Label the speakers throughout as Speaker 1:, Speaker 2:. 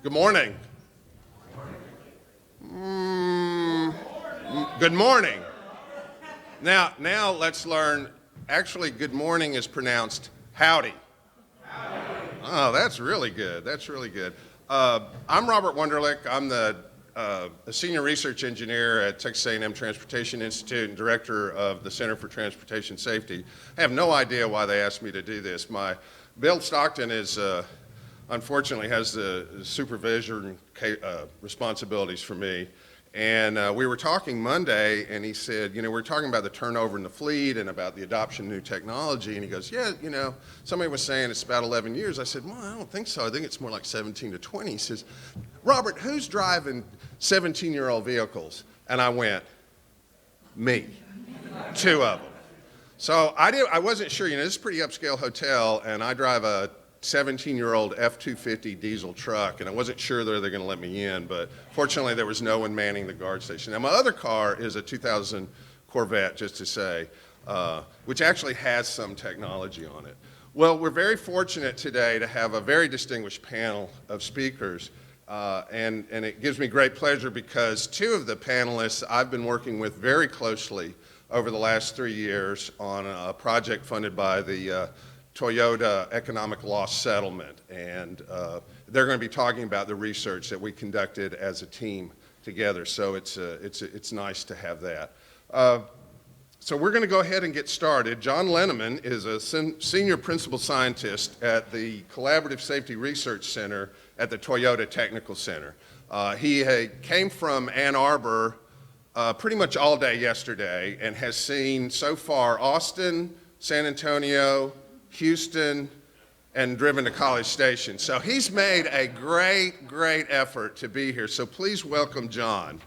Speaker 1: Good morning. Good morning. Now let's learn. Actually, good morning is pronounced howdy. Oh, that's really good. That's really good. I'm Robert Wunderlich. I'm the a senior research engineer at Texas A&M Transportation Institute and director of the Center for Transportation Safety. I have no idea why they asked me to do this. Bill Stockton is unfortunately has the supervision responsibilities for me. And we were talking Monday, and he said, we're talking about the turnover in the fleet and about the adoption of new technology. And he goes, yeah, somebody was saying it's about 11 years. I said, well, I don't think so. I think it's more like 17 to 20. He says, Robert, who's driving 17-year-old vehicles? And I went, me, two of them. So I wasn't sure, this is a pretty upscale hotel, and I drive a 17-year-old F-250 diesel truck, and I wasn't sure that they're going to let me in, but fortunately there was no one manning the guard station. Now my other car is a 2000 Corvette, just to say, which actually has some technology on it. Well, we're very fortunate today to have a very distinguished panel of speakers, and it gives me great pleasure because two of the panelists I've been working with very closely over the last 3 years on a project funded by the Toyota Economic Loss Settlement, and they're going to be talking about the research that we conducted as a team together. So it's nice to have that. So we're going to go ahead and get started. John Linneman is a senior principal scientist at the Collaborative Safety Research Center at the Toyota Technical Center. He came from Ann Arbor pretty much all day yesterday and has seen so far Austin, San Antonio, Houston, and driven to College Station. So he's made a great effort to be here. So please welcome John.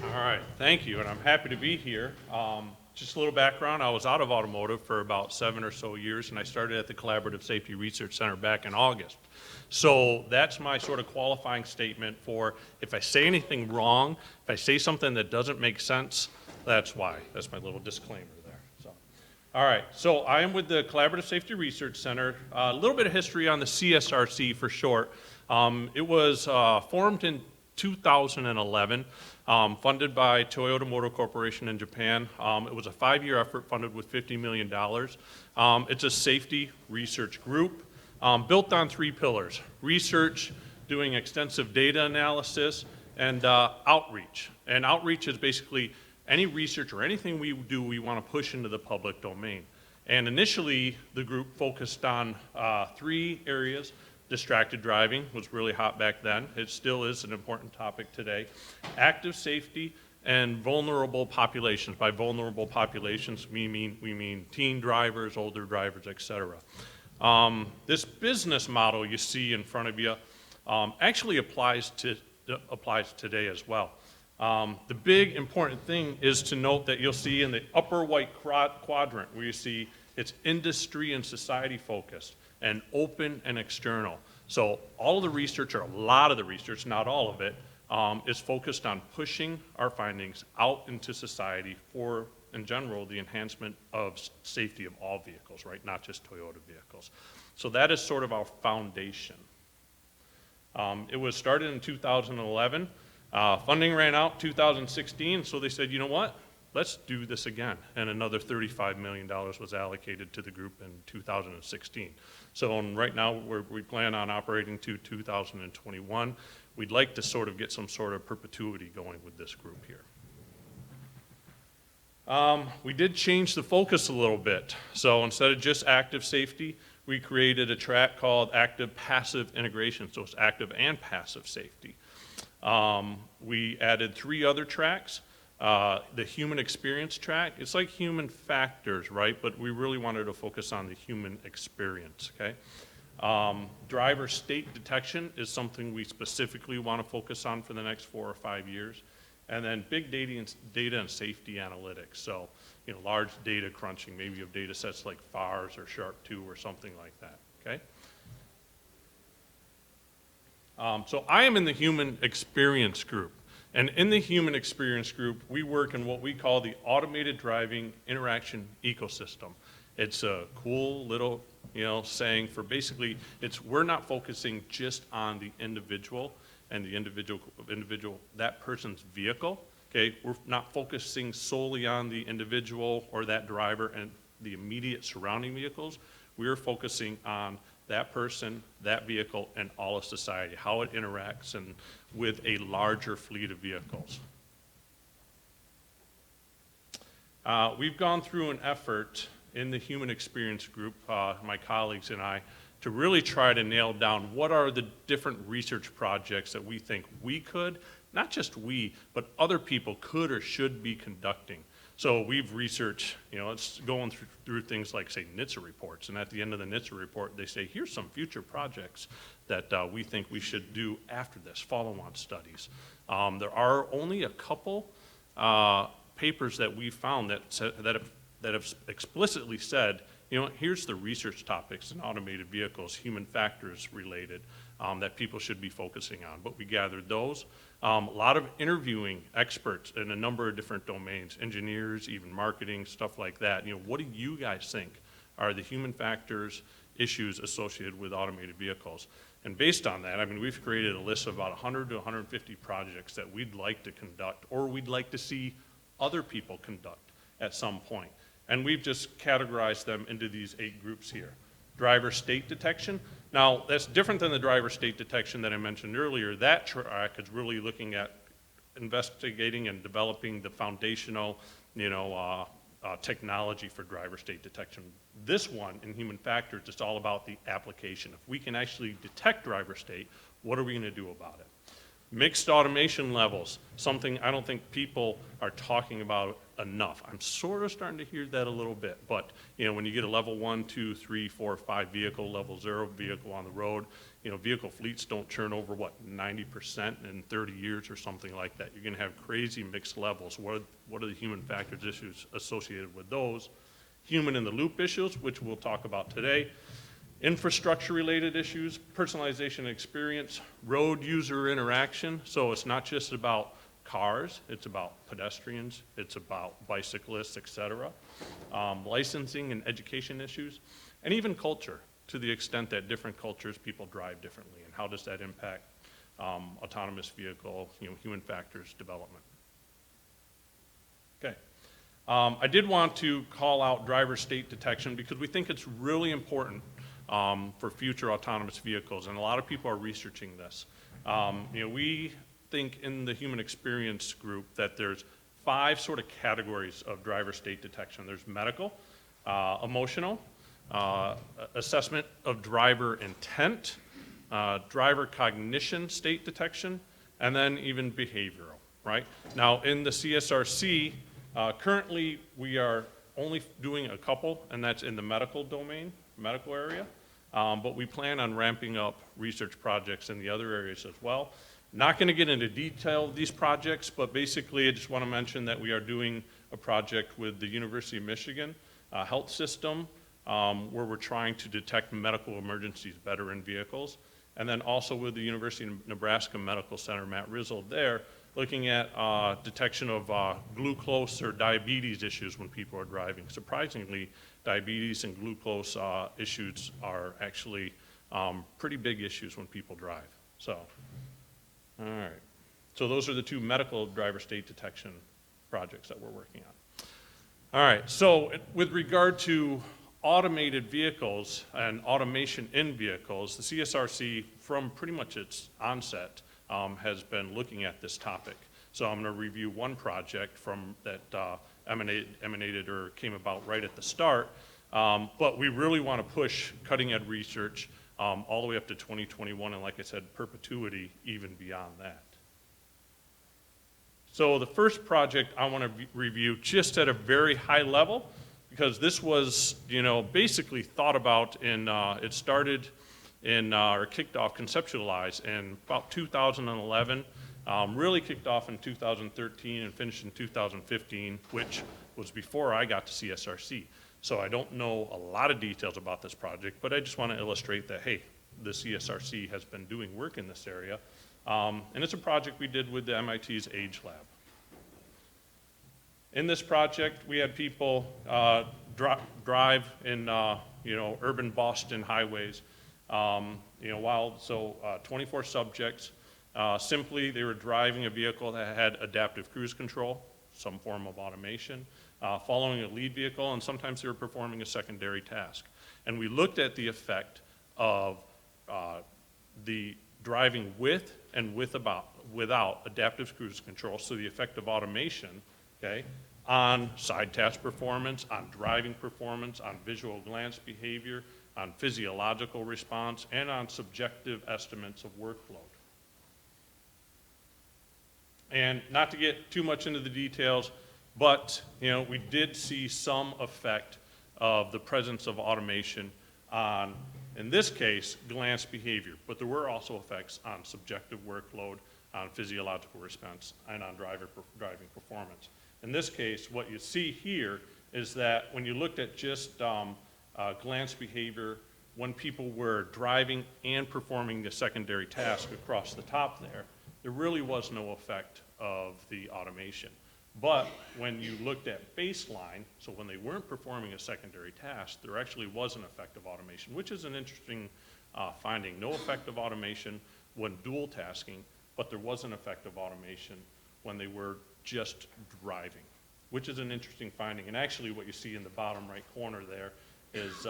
Speaker 2: All right, thank you, and I'm happy to be here. Just a little background, I was out of automotive for about 7 or so years, and I started at the Collaborative Safety Research Center back in August. So that's my sort of qualifying statement for if I say anything wrong, if I say something that doesn't make sense, that's why. That's my little disclaimer there. So, all right, so I am with the Collaborative Safety Research Center. A little bit of history on the CSRC for short. It was formed in 2011, funded by Toyota Motor Corporation in Japan. It was a 5-year effort funded with $50 million. It's a safety research group built on 3 pillars: research, doing extensive data analysis, and outreach. And outreach is basically any research or anything we do, we want to push into the public domain. And initially, the group focused on 3 areas. Distracted driving was really hot back then. It still is an important topic today. Active safety and vulnerable populations. By vulnerable populations, we mean teen drivers, older drivers, etc. This business model you see in front of you actually applies today as well. The big important thing is to note that you'll see in the upper white quadrant where you see it's industry and society focused, and open and external. So all of the research, or a lot of the research, not all of it, is focused on pushing our findings out into society for, in general, the enhancement of safety of all vehicles, right? Not just Toyota vehicles. So that is sort of our foundation. It was started in 2011. Funding ran out 2016, so they said, you know what? Let's do this again. And another $35 million was allocated to the group in 2016. So right now, we plan on operating to 2021. We'd like to sort of get some sort of perpetuity going with this group here. We did change the focus a little bit. So instead of just active safety, we created a track called active passive integration. So it's active and passive safety. We added 3 other tracks. The human experience track, it's like human factors, right? But we really wanted to focus on the human experience, okay? Driver state detection is something we specifically want to focus on for the next 4 or 5 years. And then big data and safety analytics. So, large data crunching, maybe of data sets like FARS or SHARP2 or something like that, okay? So I am in the human experience group. And in the human experience group, we work in what we call the automated driving interaction ecosystem. It's a cool little, saying for basically, we're not focusing just on the individual and the individual, that person's vehicle, okay? We're not focusing solely on the individual or that driver and the immediate surrounding vehicles. We're focusing on that person, that vehicle, and all of society, how it interacts and with a larger fleet of vehicles. We've gone through an effort in the human experience group, my colleagues and I, to really try to nail down what are the different research projects that we think we could, not just we, but other people could or should be conducting. So we've researched, it's going through things like, say, NHTSA reports, and at the end of the NHTSA report, they say, here's some future projects that we think we should do after this, follow-on studies. There are only a couple papers that we found that have explicitly said, here's the research topics in automated vehicles, human factors related, that people should be focusing on. But we gathered those. A lot of interviewing experts in a number of different domains, engineers, even marketing, stuff like that. What do you guys think are the human factors, issues associated with automated vehicles? And based on that, we've created a list of about 100 to 150 projects that we'd like to conduct or we'd like to see other people conduct at some point. And we've just categorized them into these 8 groups here. Driver state detection. Now, that's different than the driver state detection that I mentioned earlier. That track is really looking at investigating and developing the foundational, technology for driver state detection. This one, in human factors, it's all about the application. If we can actually detect driver state, what are we going to do about it? Mixed automation levels, something I don't think people are talking about enough. I'm sort of starting to hear that a little bit, but when you get a level 1, 2, 3, 4, 5 vehicle, level 0 vehicle on the road, vehicle fleets don't turn over, 90% in 30 years or something like that. You're going to have crazy mixed levels. What are the human factors issues associated with those? Human in the loop issues, which we'll talk about today. Infrastructure-related issues, personalization experience, road user interaction. So it's not just about cars, it's about pedestrians, it's about bicyclists, etc. Licensing and education issues, and even culture, to the extent that different cultures, people drive differently, and how does that impact autonomous vehicle, human factors development. Okay. I did want to call out driver state detection because we think it's really important for future autonomous vehicles, and a lot of people are researching this. We think in the human experience group that there's 5 sort of categories of driver state detection. There's medical, emotional, assessment of driver intent, driver cognition state detection, and then even behavioral, right? Now in the CSRC, currently we are only doing a couple, and that's in the medical domain, medical area, but we plan on ramping up research projects in the other areas as well. Not going to get into detail of these projects, but basically I just want to mention that we are doing a project with the University of Michigan health system where we're trying to detect medical emergencies better in vehicles, and then also with the University of Nebraska Medical Center, Matt Rizzle there, looking at detection of glucose or diabetes issues when people are driving. Surprisingly, diabetes and glucose issues are actually pretty big issues when people drive. So, all right. So those are the 2 medical driver state detection projects that we're working on. All right. So with regard to automated vehicles and automation in vehicles, the CSRC, from pretty much its onset, has been looking at this topic. So I'm going to review one project from that emanated or came about right at the start, but we really want to push cutting-edge research all the way up to 2021, and like I said, perpetuity even beyond that. So the first project I want to review just at a very high level, because this was, basically thought about in, it started in, or kicked off, conceptualized in about 2011, really kicked off in 2013 and finished in 2015, which was before I got to CSRC. So I don't know a lot of details about this project, but I just want to illustrate that, hey, the CSRC has been doing work in this area And it's a project we did with the MIT's Age Lab. In this project, we had people drive in urban Boston highways. 24 subjects. Simply, they were driving a vehicle that had adaptive cruise control, some form of automation, following a lead vehicle, and sometimes they were performing a secondary task. And we looked at the effect of the driving with and without adaptive cruise control, so the effect of automation, okay, on side task performance, on driving performance, on visual glance behavior, on physiological response, and on subjective estimates of workload. And not to get too much into the details, but we did see some effect of the presence of automation on, in this case, glance behavior, but there were also effects on subjective workload, on physiological response, and on driving performance. In this case, what you see here is that when you looked at just glance behavior, when people were driving and performing the secondary task across the top there really was no effect of the automation. But when you looked at baseline, so when they weren't performing a secondary task, there actually was an effect of automation, which is an interesting finding. No effect of automation when dual tasking, but there was an effect of automation when they were just driving, which is an interesting finding. And actually what you see in the bottom right corner there is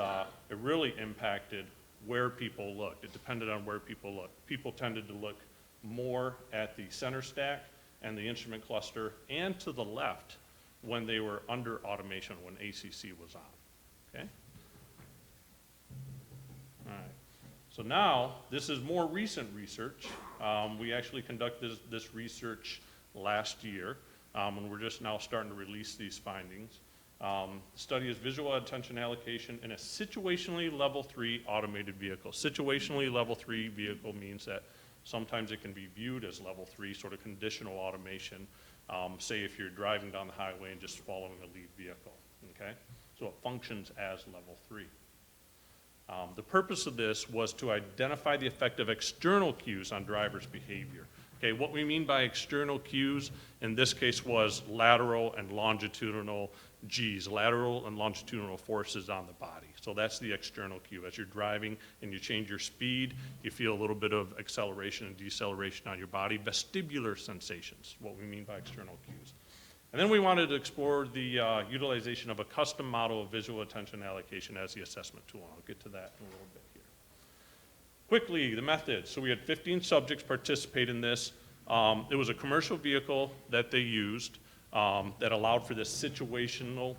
Speaker 2: it really impacted where people looked. It depended on where people looked. People tended to look more at the center stack and the instrument cluster and to the left when they were under automation, when ACC was on, okay? All right, so now this is more recent research. We actually conducted this research last year, and we're just now starting to release these findings. The study is visual attention allocation in a situationally level 3 automated vehicle. Situationally level 3 vehicle means that sometimes it can be viewed as level 3, sort of conditional automation, say if you're driving down the highway and just following a lead vehicle, okay? So it functions as level 3. The purpose of this was to identify the effect of external cues on drivers' behavior. Okay, what we mean by external cues in this case was lateral and longitudinal Gs, lateral and longitudinal forces on the body. So that's the external cue. As you're driving and you change your speed, you feel a little bit of acceleration and deceleration on your body. Vestibular sensations, what we mean by external cues. And then we wanted to explore the utilization of a custom model of visual attention allocation as the assessment tool. I'll get to that in a little bit here. Quickly, the methods. So we had 15 subjects participate in this. It was a commercial vehicle that they used that allowed for this situationally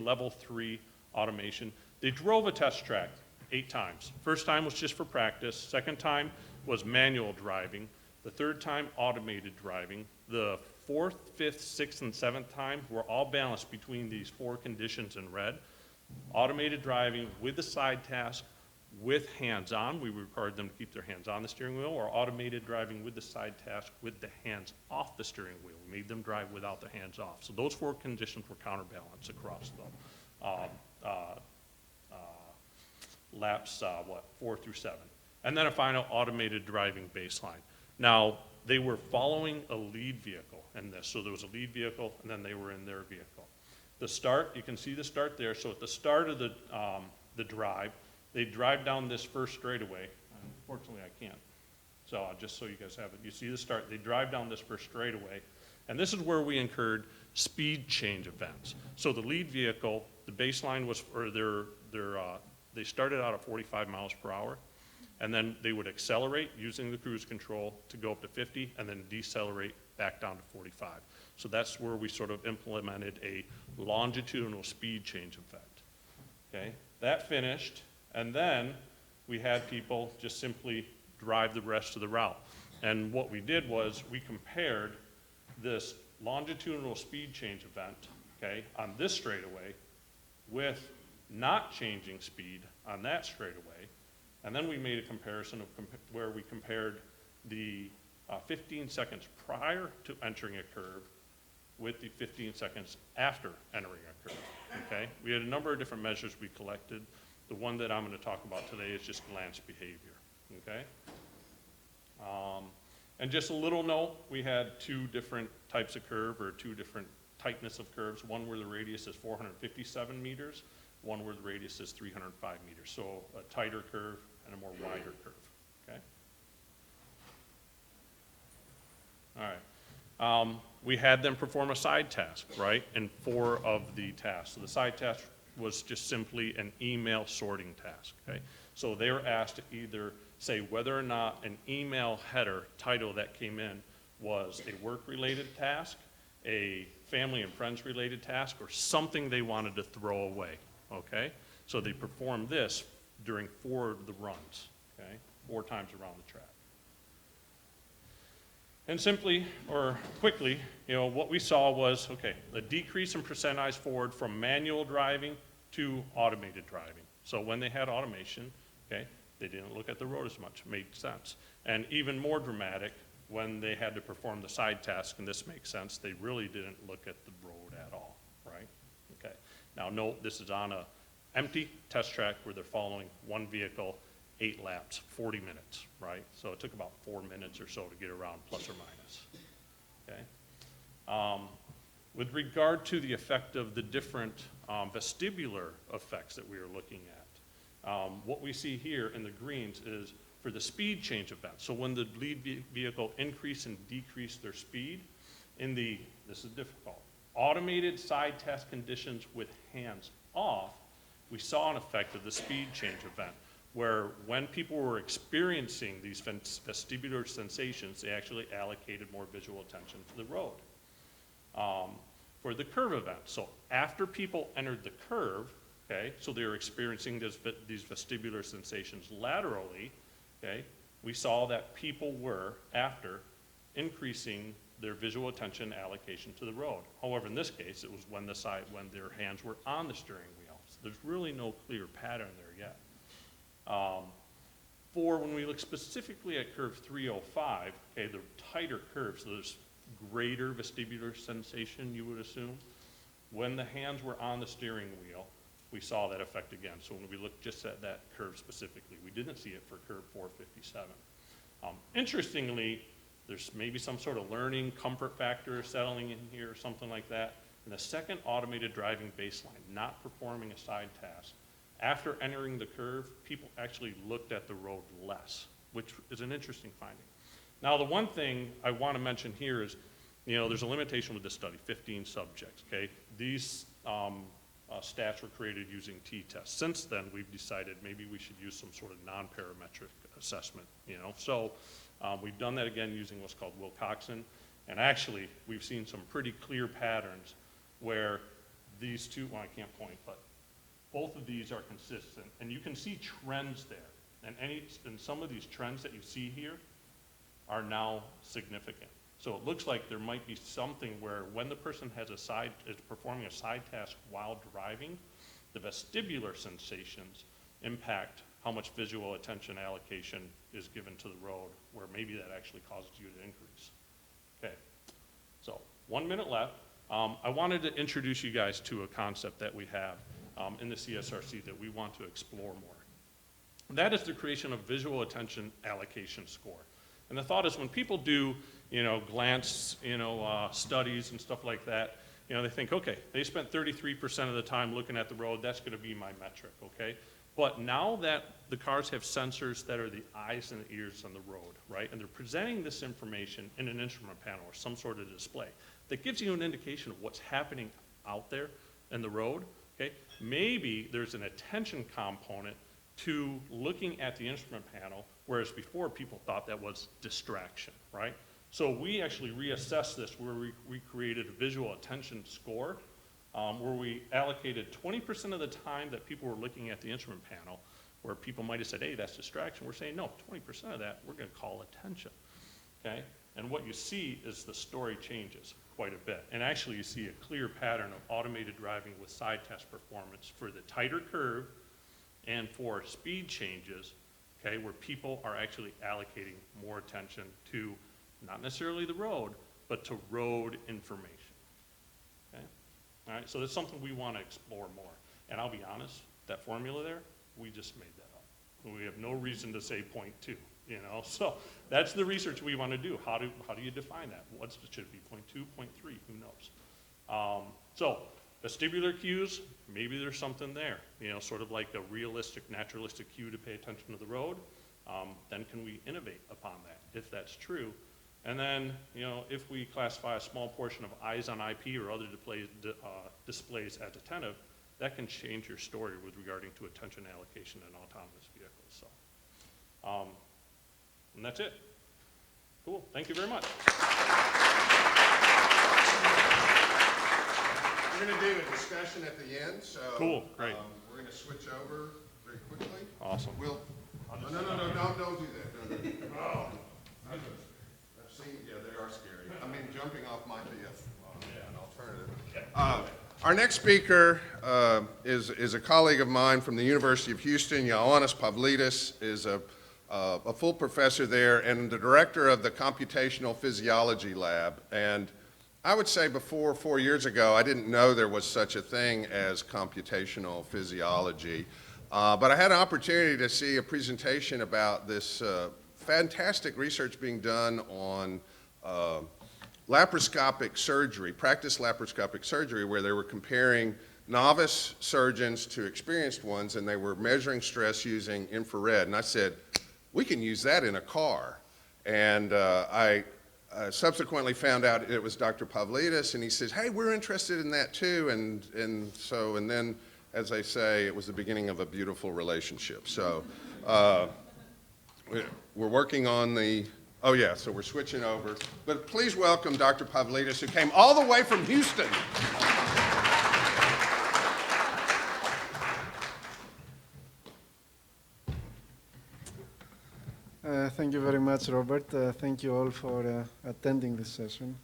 Speaker 2: level 3 automation. They drove a test track 8 times. First time was just for practice. Second time was manual driving. The third time, automated driving. The 4th, 5th, 6th, and 7th time were all balanced between these 4 conditions in red. Automated driving with the side task, with hands-on, we required them to keep their hands on the steering wheel, or automated driving with the side task with the hands off the steering wheel. We made them drive without their hands off. So those 4 conditions were counterbalanced across the laps, 4 through 7. And then a final automated driving baseline. Now, they were following a lead vehicle in this. So there was a lead vehicle, and then they were in their vehicle. The start, you can see the start there. So at the start of the drive, they drive down this first straightaway. Unfortunately, I can't. So just so you guys have it, you see the start. They drive down this first straightaway, and this is where we incurred speed change events. So the lead vehicle, the baseline was, or they started out at 45 miles per hour, and then they would accelerate using the cruise control to go up to 50, and then decelerate back down to 45. So that's where we sort of implemented a longitudinal speed change effect. Okay, that finished. And then we had people just simply drive the rest of the route. And what we did was we compared this longitudinal speed change event, okay, on this straightaway with not changing speed on that straightaway. And then we made a comparison of where we compared the 15 seconds prior to entering a curve with the 15 seconds after entering a curve, okay? We had a number of different measures we collected. The one that I'm going to talk about today is just glance behavior, okay? And just a little note, we had two different types of curve, or two different tightness of curves, one where the radius is 457 meters, one where the radius is 305 meters. So a tighter curve and a more wider curve, okay? All right. We had them perform a side task, right, in 4 of the tasks. So the side task was just simply an email sorting task, okay? So they were asked to either say whether or not an email header title that came in was a work-related task, a family and friends-related task, or something they wanted to throw away, okay? So they performed this during 4 of the runs, okay? 4 times around the track. And simply, or quickly, what we saw was, okay, a decrease in percentage forward from manual driving to automated driving. So when they had automation, okay, they didn't look at the road as much. Made sense. And even more dramatic, when they had to perform the side task, and this makes sense, they really didn't look at the road at all, right? Okay. Now note, this is on a empty test track where they're following one vehicle, 8 laps, 40 minutes, right? So it took about 4 minutes or so to get around, plus or minus, okay? With regard to the effect of the different vestibular effects that we are looking at, what we see here in the greens is for the speed change event. So when the lead vehicle increase and decrease their speed, this is difficult, automated side task conditions with hands off, we saw an effect of the speed change event, where when people were experiencing these vestibular sensations, they actually allocated more visual attention to the road. For the curve event, so after people entered the curve, okay, so they were experiencing these vestibular sensations laterally, okay, we saw that people were, after, increasing their visual attention allocation to the road. However, in this case, it was when their hands were on the steering wheel. So there's really no clear pattern there yet. For when we look specifically at curve 305, okay, the tighter curve, so there's greater vestibular sensation, you would assume. When the hands were on the steering wheel, we saw that effect again. So when we looked just at that curve specifically, we didn't see it for curve 457. Interestingly, there's maybe some sort of learning comfort factor settling in here, or something like that. In the second automated driving baseline, not performing a side task, after entering the curve, people actually looked at the road less, which is an interesting finding. Now, the one thing I want to mention here is, there's a limitation with this study, 15 subjects, okay? These stats were created using t-tests. Since then, we've decided maybe we should use some sort of non-parametric assessment, So we've done that again using what's called Wilcoxon, and actually, we've seen some pretty clear patterns where these two, well, I can't point, but both of these are consistent, and you can see trends there. And some of these trends that you see here are now significant. So it looks like there might be something where when the person is performing a side task while driving, the vestibular sensations impact how much visual attention allocation is given to the road, where maybe that actually causes you to increase. Okay, so 1 minute left. I wanted to introduce you guys to a concept that we have in the CSRC that we want to explore more. That is the creation of visual attention allocation score. And the thought is when people do, glance, studies and stuff like that, they think, okay, they spent 33% of the time looking at the road, that's gonna be my metric, okay? But now that the cars have sensors that are the eyes and the ears on the road, right? And they're presenting this information in an instrument panel or some sort of display that gives you an indication of what's happening out there in the road, okay? Maybe there's an attention component to looking at the instrument panel, whereas before people thought that was distraction, right? So we actually reassessed this where we created a visual attention score where we allocated 20% of the time that people were looking at the instrument panel, where people might have said, hey, that's distraction. We're saying, no, 20% of that we're gonna call attention, okay? And what you see is the story changes quite a bit. And actually you see a clear pattern of automated driving with side test performance for the tighter curve and for speed changes, okay, where people are actually allocating more attention to not necessarily the road, but to road information, okay? All right, so that's something we want to explore more. And I'll be honest, that formula there, we just made that up. We have no reason to say 0.2, you know? So that's the research we want to do. How do you define that? Should it be 0.2, 0.3? Who knows? So vestibular cues, maybe there's something there, you know, sort of like a realistic, naturalistic cue to pay attention to the road. Then can we innovate upon that, if that's true? And then, you know, if we classify a small portion of eyes on IP or other displays as attentive, that can change your story with regarding to attention allocation in autonomous vehicles. So, and that's it. Cool. Thank you very much.
Speaker 1: We're going to do a discussion at the end, so
Speaker 2: Cool. Great.
Speaker 1: We're going to switch over very quickly.
Speaker 2: Awesome.
Speaker 1: No, don't do that. Don't do that. Oh, I've seen, yeah, they are scary. I mean, jumping off might be an alternative. Our next speaker is a colleague of mine from the University of Houston. Ioannis Pavlidis is a full professor there and the director of the Computational Physiology Lab. And I would say before 4 years ago, I didn't know there was such a thing as computational physiology. But I had an opportunity to see a presentation about this fantastic research being done on laparoscopic surgery, practice laparoscopic surgery, where they were comparing novice surgeons to experienced ones, and they were measuring stress using infrared. And I said, we can use that in a car. And I subsequently found out it was Dr. Pavlidis, and he says, hey, we're interested in that too. And then, as they say, it was the beginning of a beautiful relationship. So we're working on the, oh yeah, so we're switching over. But please welcome Dr. Pavlidis, who came all the way from Houston.
Speaker 3: Thank you very much, Robert. Thank you all for attending this session.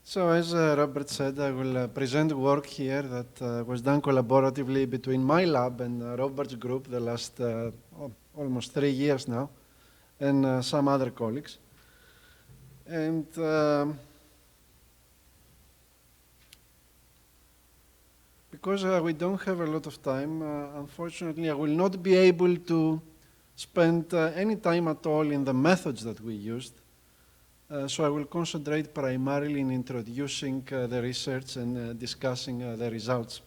Speaker 3: So as Robert said, I will present work here that was done collaboratively between my lab and Robert's group the last almost 3 years now, and some other colleagues. And because we don't have a lot of time, unfortunately, I will not be able to spend any time at all in the methods that we used. So I will concentrate primarily in introducing the research and discussing the results.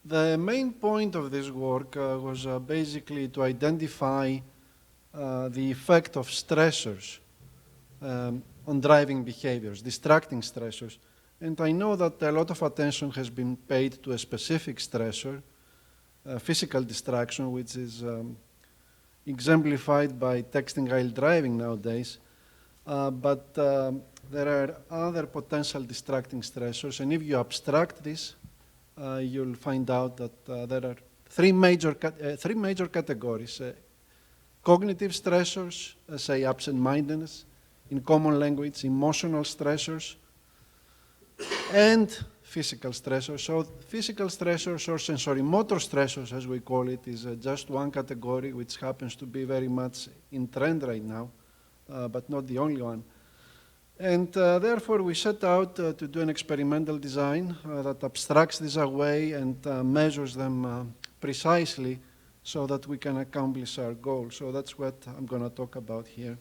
Speaker 3: The main point of this work was basically to identify the effect of stressors on driving behaviors, distracting stressors. And I know that a lot of attention has been paid to a specific stressor, physical distraction, which is exemplified by texting while driving nowadays, but there are other potential distracting stressors, and if you abstract this, you'll find out that there are three major categories. Cognitive stressors, say absent-mindedness, in common language, emotional stressors, and physical stressors. So physical stressors or sensorimotor stressors, as we call it, is just one category which happens to be very much in trend right now, but not the only one. And therefore, we set out to do an experimental design that abstracts these away and measures them precisely so that we can accomplish our goal. So that's what I'm going to talk about here.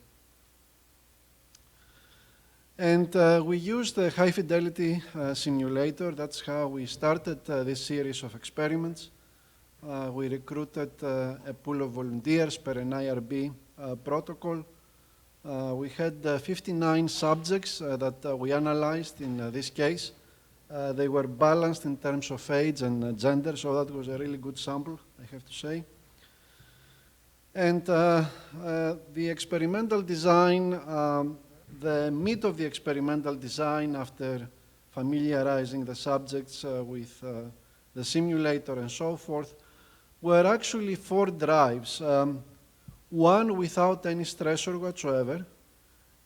Speaker 3: And we used a high-fidelity simulator. That's how we started this series of experiments. We recruited a pool of volunteers per an IRB protocol. We had 59 subjects that we analyzed in this case. They were balanced in terms of age and gender, so that was a really good sample, I have to say. And the experimental design, the meat of the experimental design, after familiarizing the subjects with the simulator and so forth, were actually 4 drives. One without any stressor whatsoever,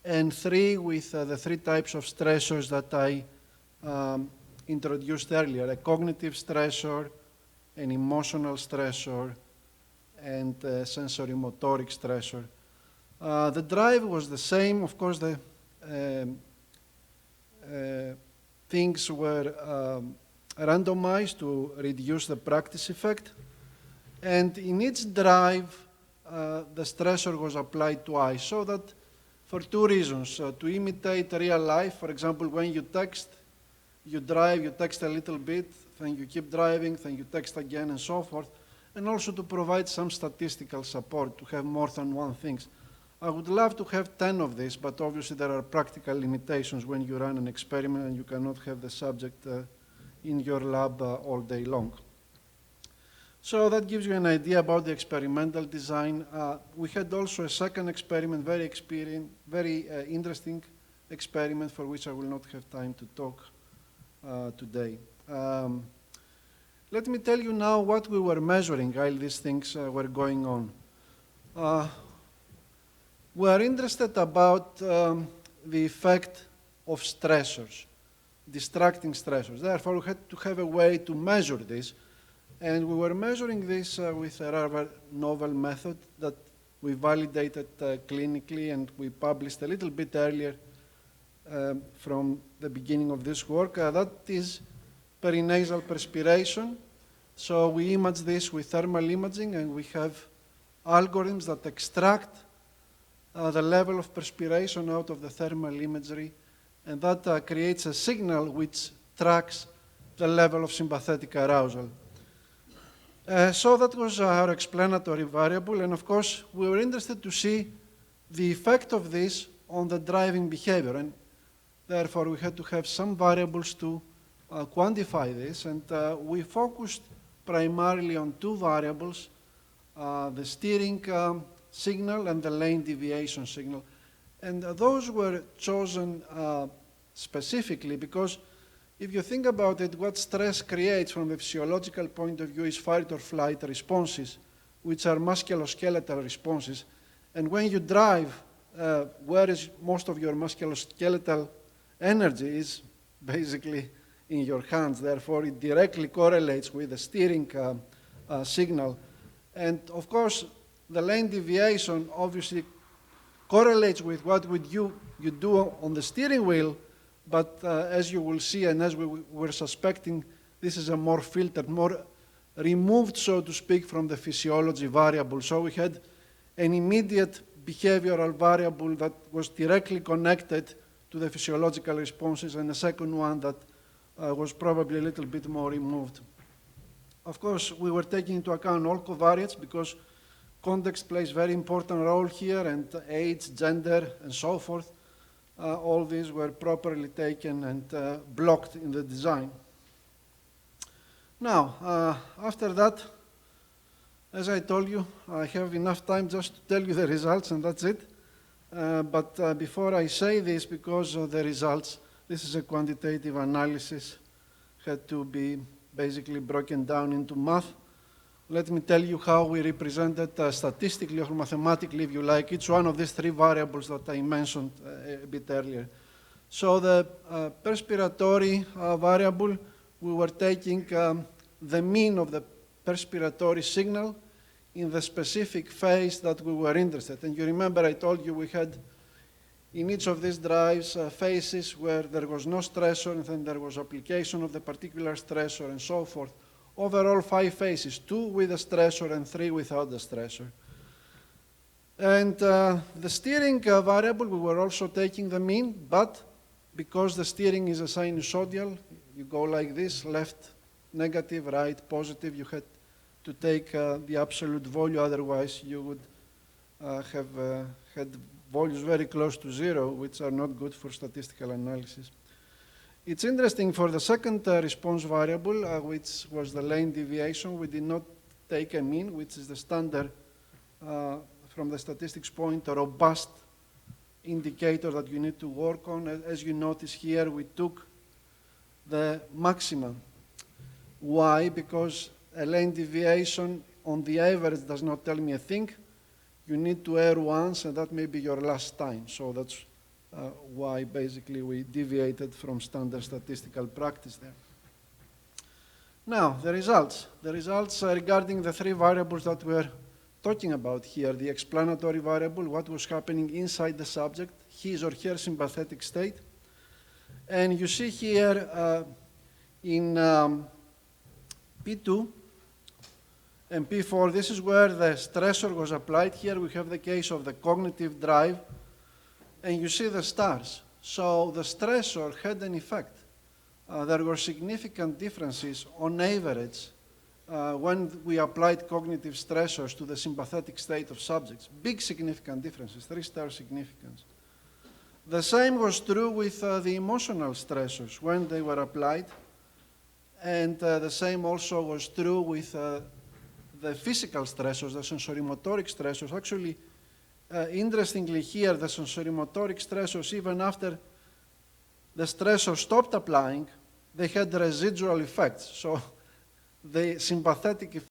Speaker 3: and 3 with the 3 types of stressors that I introduced earlier, a cognitive stressor, an emotional stressor, and a sensory-motoric stressor. The drive was the same. Of course, the things were randomized to reduce the practice effect. And in each drive, the stressor was applied twice, so that for two reasons. To imitate real life, for example, when you text, you drive, you text a little bit, then you keep driving, then you text again, and so forth. And also to provide some statistical support, to have more than one thing. I would love to have 10 of these, but obviously there are practical limitations when you run an experiment and you cannot have the subject in your lab all day long. So that gives you an idea about the experimental design. We had also a second experiment, very interesting experiment for which I will not have time to talk today. Let me tell you now what we were measuring while these things were going on. We are interested about the effect of stressors, distracting stressors. Therefore, we had to have a way to measure this. And we were measuring this with a rather novel method that we validated clinically, and we published a little bit earlier from the beginning of this work. That is perinasal perspiration. So we image this with thermal imaging, and we have algorithms that extract the level of perspiration out of the thermal imagery, and that creates a signal which tracks the level of sympathetic arousal. So that was our explanatory variable, and of course we were interested to see the effect of this on the driving behavior, and therefore we had to have some variables to quantify this, and we focused primarily on two variables, the steering signal and the lane deviation signal. And those were chosen specifically because if you think about it, what stress creates from a physiological point of view is fight or flight responses, which are musculoskeletal responses. And when you drive, where is most of your musculoskeletal energy is basically in your hands. Therefore, it directly correlates with the steering signal. And of course, the lane deviation obviously correlates with what would you do on the steering wheel. But as you will see, and as we were suspecting, this is a more filtered, more removed, so to speak, from the physiology variable. So we had an immediate behavioral variable that was directly connected to the physiological responses, and a second one that was probably a little bit more removed. Of course, we were taking into account all covariates because context plays a very important role here, and age, gender, and so forth. All these were properly taken and blocked in the design. Now, after that, as I told you, I have enough time just to tell you the results, and that's it. But before I say this, because of the results, this is a quantitative analysis, had to be basically broken down into math. Let me tell you how we represented statistically or mathematically, if you like, each one of these three variables that I mentioned a bit earlier. So the perspiratory variable, we were taking the mean of the perspiratory signal in the specific phase that we were interested. And you remember I told you we had in each of these drives phases where there was no stressor, and then there was application of the particular stressor and so forth. Overall 5 phases, 2 with a stressor and 3 without the stressor. And the steering variable, we were also taking the mean, but because the steering is a sinusoidal, you go like this, left negative, right positive, you had to take the absolute value, otherwise you would have had values very close to 0, which are not good for statistical analysis. It's interesting for the second response variable, which was the lane deviation, we did not take a mean, which is the standard, from the statistics point, a robust indicator that you need to work on. As you notice here, we took the maximum. Why? Because a lane deviation on the average does not tell me a thing. You need to err once, and that may be your last time. So that's why basically we deviated from standard statistical practice there. Now, the results. The results regarding the three variables that we're talking about here, the explanatory variable, what was happening inside the subject, his or her sympathetic state. And you see here in P2 and P4, this is where the stressor was applied. Here we have the case of the cognitive drive, and you see the stars. So the stressor had an effect. There were significant differences on average when we applied cognitive stressors to the sympathetic state of subjects. Big significant differences, 3-star significance. The same was true with the emotional stressors when they were applied, and the same also was true with the physical stressors, the sensorimotoric stressors. Actually, interestingly here, the sensorimotoric stressors, even after the stressor stopped applying, they had residual effects. So the sympathetic